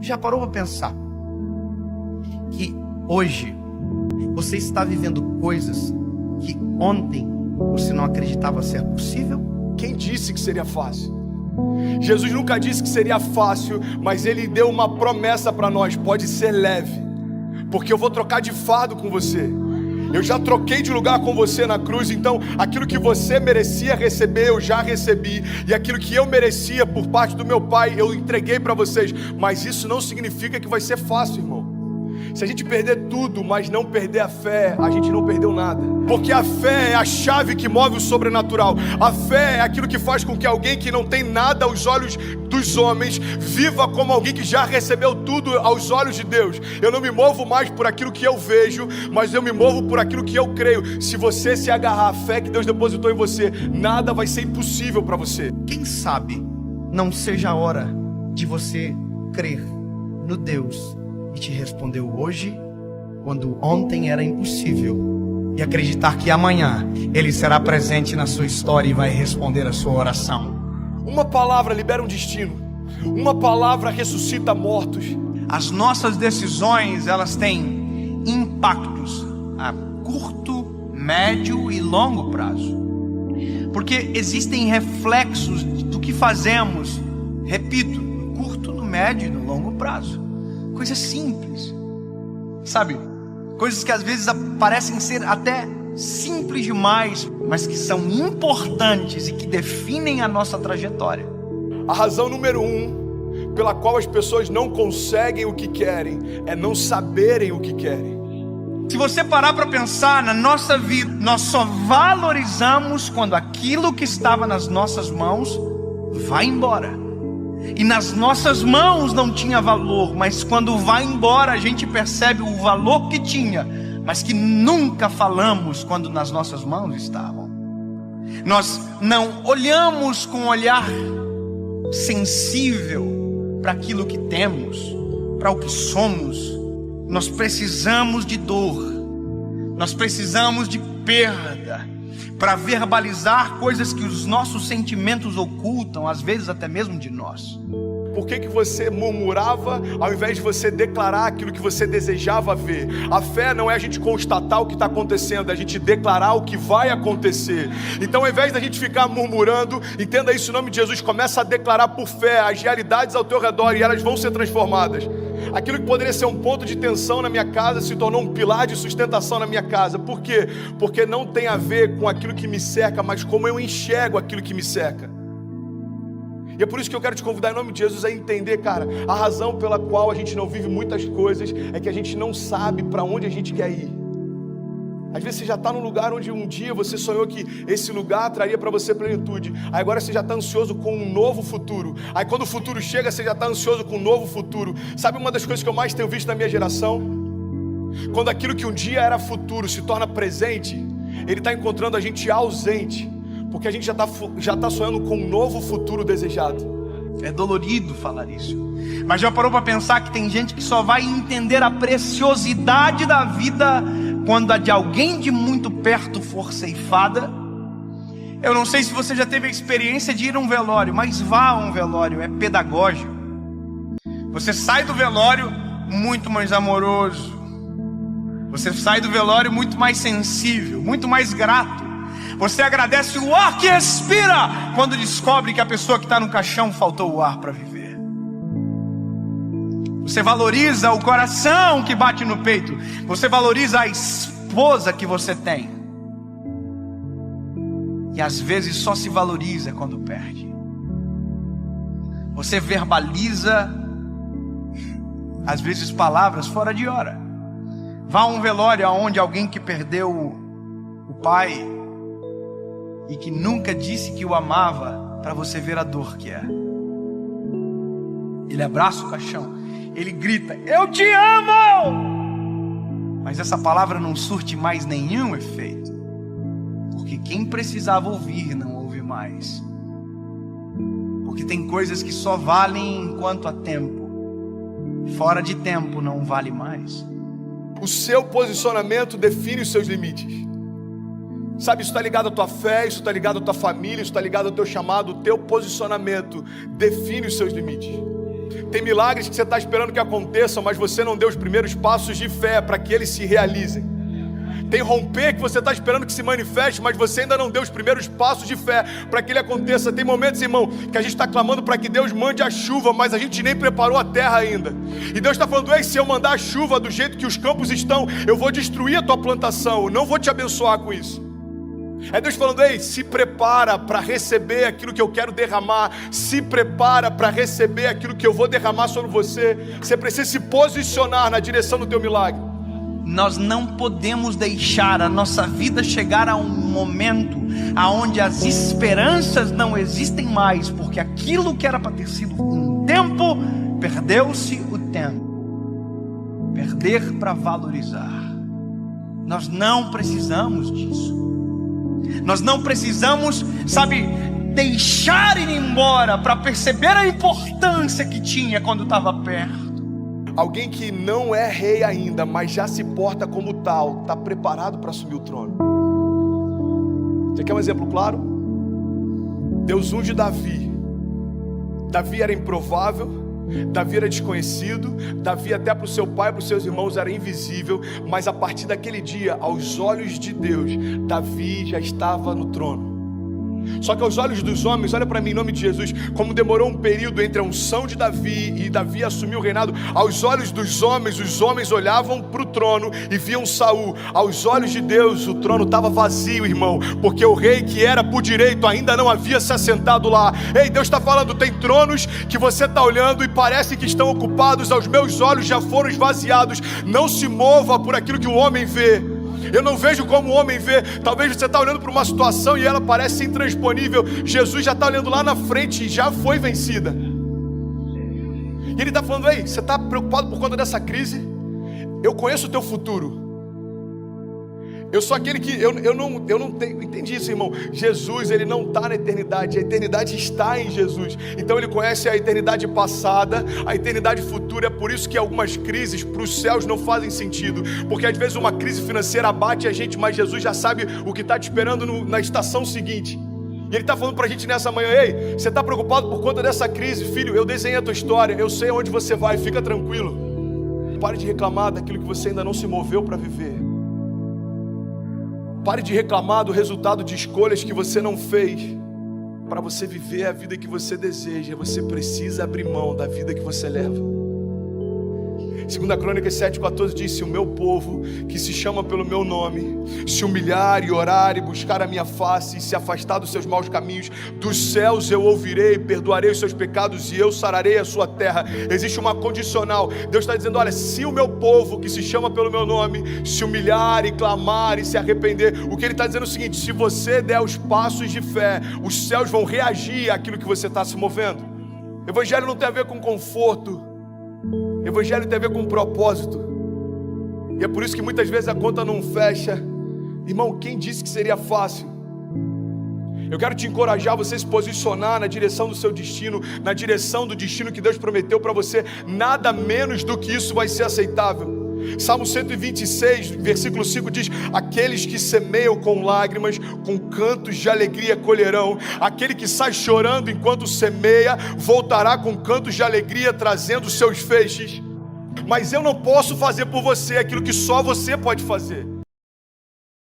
Já parou para pensar que hoje você está vivendo coisas que ontem você não acreditava ser possível? Quem disse que seria fácil? Jesus nunca disse que seria fácil, mas Ele deu uma promessa para nós: pode ser leve, porque eu vou trocar de fardo com você. Eu já troquei de lugar com você na cruz, então aquilo que você merecia receber, eu já recebi. E aquilo que eu merecia por parte do meu Pai, eu entreguei para vocês. Mas isso não significa que vai ser fácil, irmão. Se a gente perder tudo, mas não perder a fé, a gente não perdeu nada. Porque a fé é a chave que move o sobrenatural. A fé é aquilo que faz com que alguém que não tem nada aos olhos dos homens viva como alguém que já recebeu tudo aos olhos de Deus. Eu não me movo mais por aquilo que eu vejo, mas eu me movo por aquilo que eu creio. Se você se agarrar à fé que Deus depositou em você, nada vai ser impossível para você. Quem sabe não seja a hora de você crer no Deus que te respondeu hoje, quando ontem era impossível, e acreditar que amanhã Ele será presente na sua história e vai responder a sua oração. Uma palavra libera um destino. Uma palavra ressuscita mortos. As nossas decisões, elas têm impactos a curto, médio e longo prazo. Porque existem reflexos do que fazemos, repito, no curto, no médio e no longo prazo. Coisas simples, sabe? Coisas que às vezes parecem ser até simples demais, mas que são importantes e que definem a nossa trajetória. A razão número 1 pela qual as pessoas não conseguem o que querem é não saberem o que querem. Se você parar para pensar na nossa vida, nós só valorizamos quando aquilo que estava nas nossas mãos vai embora. E nas nossas mãos não tinha valor, mas quando vai embora a gente percebe o valor que tinha, mas que nunca falamos quando nas nossas mãos estavam. Nós não olhamos com um olhar sensível para aquilo que temos, para o que somos. Nós precisamos de dor, nós precisamos de perda para verbalizar coisas que os nossos sentimentos ocultam, às vezes até mesmo de nós. Por que você murmurava ao invés de você declarar aquilo que você desejava ver? A fé não é a gente constatar o que está acontecendo, é a gente declarar o que vai acontecer. Então, ao invés da gente ficar murmurando, entenda isso em nome de Jesus, começa a declarar por fé as realidades ao teu redor e elas vão ser transformadas. Aquilo que poderia ser um ponto de tensão na minha casa se tornou um pilar de sustentação na minha casa. Por quê? Porque não tem a ver com aquilo que me cerca, mas como eu enxergo aquilo que me cerca. E é por isso que eu quero te convidar em nome de Jesus a entender, cara, a razão pela qual a gente não vive muitas coisas é que a gente não sabe para onde a gente quer ir. Às vezes você já está num lugar onde um dia você sonhou que esse lugar traria para você plenitude. Aí agora você já está ansioso com um novo futuro. Aí quando o futuro chega, você já está ansioso com um novo futuro. Sabe uma das coisas que eu mais tenho visto na minha geração? Quando aquilo que um dia era futuro se torna presente, ele está encontrando a gente ausente. Porque a gente já está sonhando com um novo futuro desejado. É dolorido falar isso, mas já parou para pensar que tem gente que só vai entender a preciosidade da vida quando a de alguém de muito perto for ceifada? Eu não sei se você já teve a experiência de ir a um velório, mas vá a um velório, é pedagógico. Você sai do velório muito mais amoroso, você sai do velório muito mais sensível, muito mais grato. Você agradece o ar que respira quando descobre que a pessoa que está no caixão faltou o ar para viver. Você valoriza o coração que bate no peito. Você valoriza a esposa que você tem. E às vezes só se valoriza quando perde. Você verbaliza, às vezes, palavras fora de hora. Vá a um velório onde alguém que perdeu o pai e que nunca disse que o amava, para você ver a dor que é. Ele abraça o caixão, ele grita: eu te amo! Mas essa palavra não surte mais nenhum efeito, porque quem precisava ouvir não ouve mais. Porque tem coisas que só valem enquanto há tempo, fora de tempo não vale mais. O seu posicionamento define os seus limites. Sabe, isso está ligado à tua fé, isso está ligado à tua família, isso está ligado ao teu chamado. O teu posicionamento define os seus limites. Tem milagres que você está esperando que aconteçam, mas você não deu os primeiros passos de fé para que eles se realizem. Tem romper que você está esperando que se manifeste, mas você ainda não deu os primeiros passos de fé para que ele aconteça. Tem momentos, irmão, que a gente está clamando para que Deus mande a chuva, mas a gente nem preparou a terra ainda. E Deus está falando: ei, se eu mandar a chuva do jeito que os campos estão, eu vou destruir a tua plantação, eu não vou te abençoar com isso. É Deus falando: ei, se prepara para receber aquilo que eu quero derramar, se prepara para receber aquilo que eu vou derramar sobre você. Você precisa se posicionar na direção do teu milagre. Nós não podemos deixar a nossa vida chegar a um momento aonde as esperanças não existem mais, porque aquilo que era para ter sido um tempo, perdeu-se o tempo. Perder para valorizar. Nós não precisamos disso. Nós não precisamos, deixar ir embora para perceber a importância que tinha quando estava perto. Alguém que não é rei ainda, mas já se porta como tal, está preparado para assumir o trono. Você quer um exemplo claro? Deus unge Davi. Davi era improvável, Davi era desconhecido, Davi até para o seu pai e para os seus irmãos era invisível, mas a partir daquele dia, aos olhos de Deus, Davi já estava no trono. Só que aos olhos dos homens, olha para mim em nome de Jesus, como demorou um período entre a unção de Davi e Davi assumir o reinado. Aos olhos dos homens, os homens olhavam para o trono e viam Saul. Aos olhos de Deus, o trono estava vazio, irmão, porque o rei que era por direito ainda não havia se assentado lá. Ei, Deus está falando: tem tronos que você está olhando e parece que estão ocupados, aos meus olhos já foram esvaziados. Não se mova por aquilo que o homem vê. Eu não vejo como o homem vê. Talvez você está olhando para uma situação e ela parece intransponível. Jesus já está olhando lá na frente e já foi vencida. E ele está falando: ei, você está preocupado por conta dessa crise? Eu conheço o teu futuro. Eu sou aquele que, eu não tenho, entendi isso, irmão. Jesus, ele não está na eternidade, a eternidade está em Jesus. Então ele conhece a eternidade passada, a eternidade futura. É por isso que algumas crises para os céus não fazem sentido, porque às vezes uma crise financeira abate a gente, mas Jesus já sabe o que está te esperando na estação seguinte. E ele está falando para a gente nessa manhã: ei, você está preocupado por conta dessa crise? Filho, eu desenhei a tua história, eu sei onde você vai, fica tranquilo. Pare de reclamar daquilo que você ainda não se moveu para viver. Pare de reclamar do resultado de escolhas que você não fez. Para você viver a vida que você deseja, você precisa abrir mão da vida que você leva. 2 Crônicas 7,14 diz: se o meu povo, que se chama pelo meu nome, se humilhar e orar e buscar a minha face e se afastar dos seus maus caminhos, dos céus eu ouvirei, perdoarei os seus pecados e eu sararei a sua terra. Existe uma condicional. Deus está dizendo: olha, se o meu povo, que se chama pelo meu nome, se humilhar e clamar e se arrepender, o que ele está dizendo é o seguinte: se você der os passos de fé, os céus vão reagir àquilo que você está se movendo. Evangelho não tem a ver com conforto, Evangelho tem a ver com propósito. E é por isso que muitas vezes a conta não fecha. Irmão, quem disse que seria fácil? Eu quero te encorajar a você se posicionar na direção do seu destino, na direção do destino que Deus prometeu para você. Nada menos do que isso vai ser aceitável. Salmo 126, versículo 5 diz: aqueles que semeiam com lágrimas, com cantos de alegria colherão. Aquele que sai chorando enquanto semeia, voltará com cantos de alegria, trazendo seus feixes. Mas eu não posso fazer por você aquilo que só você pode fazer.